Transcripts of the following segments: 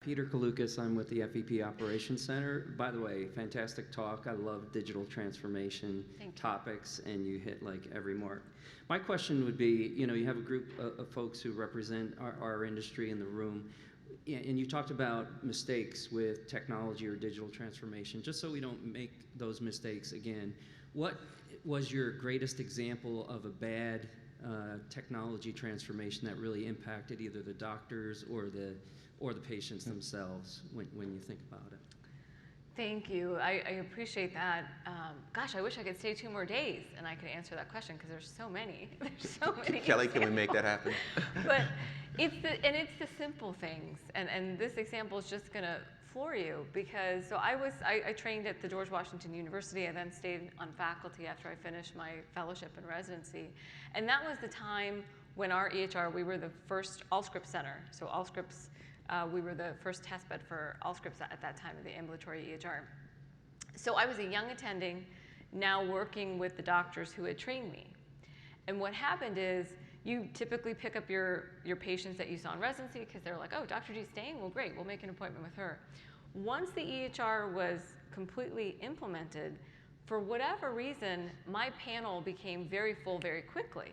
Peter Kalukas. I'm with the FEP Operations Center. By the way, fantastic talk. I love digital transformation topics, and you hit like every mark. My question would be, you know, you have a group of folks who represent our industry in the room, and you talked about mistakes with technology or digital transformation. Just so we don't make those mistakes again, what was your greatest example of a bad technology transformation that really impacted either the doctors or the patients themselves when you think about it? Thank you. I appreciate that. Gosh, I wish I could stay 2 more days and I could answer that question because there's so many. There's so many. Kelly, can we make that happen? But it's the simple things, and this example is just going to floor you because I trained at the George Washington University. I then stayed on faculty after I finished my fellowship and residency, and that was the time when our EHR, we were the first Allscripts center. So Allscripts, we were the first test bed for Allscripts at that time of the ambulatory EHR. So I was a young attending, now working with the doctors who had trained me. And what happened is you typically pick up your patients that you saw in residency because they're like, oh, Dr. G's staying? Well, great, we'll make an appointment with her. Once the EHR was completely implemented, for whatever reason, my panel became very full very quickly.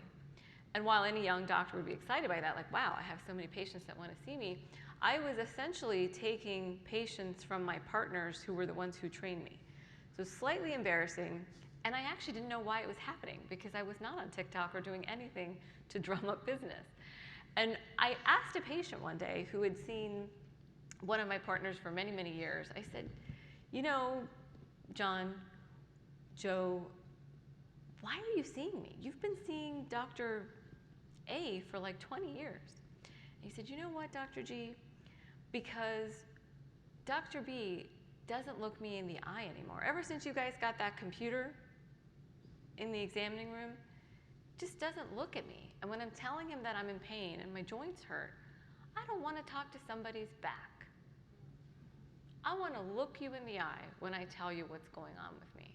And while any young doctor would be excited by that, like, wow, I have so many patients that want to see me, I was essentially taking patients from my partners who were the ones who trained me. So slightly embarrassing, and I actually didn't know why it was happening because I was not on TikTok or doing anything to drum up business. And I asked a patient one day who had seen one of my partners for many, many years. I said, you know, Joe, why are you seeing me? You've been seeing Dr. A for like 20 years. And he said, you know what, Dr. G? Because Dr. B doesn't look me in the eye anymore. Ever since you guys got that computer in the examining room, just doesn't look at me. And when I'm telling him that I'm in pain and my joints hurt, I don't want to talk to somebody's back. I want to look you in the eye when I tell you what's going on with me.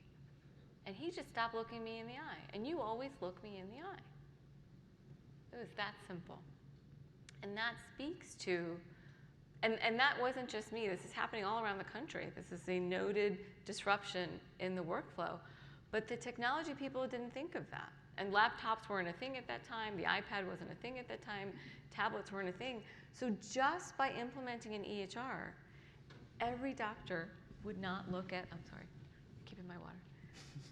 And he just stopped looking me in the eye. And you always look me in the eye. It was that simple. And that speaks to, and that wasn't just me. This is happening all around the country. This is a noted disruption in the workflow. But the technology people didn't think of that. And laptops weren't a thing at that time. The iPad wasn't a thing at that time. Tablets weren't a thing. So just by implementing an EHR, every doctor would not look at, I'm sorry, I'm keeping my water.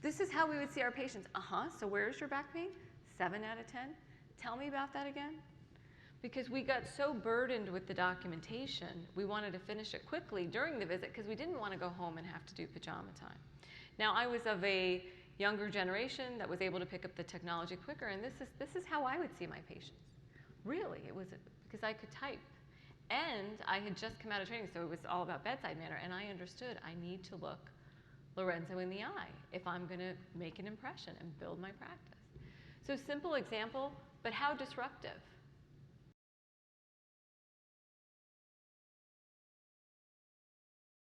This is how we would see our patients. So where's your back pain? 7 out of 10. Tell me about that again. Because we got so burdened with the documentation, we wanted to finish it quickly during the visit because we didn't want to go home and have to do pajama time. Now, I was of a younger generation that was able to pick up the technology quicker, and this is how I would see my patients. Really, it was because I could type. And I had just come out of training, so it was all about bedside manner, and I understood I need to look Lorenzo in the eye if I'm going to make an impression and build my practice. So simple example, but how disruptive.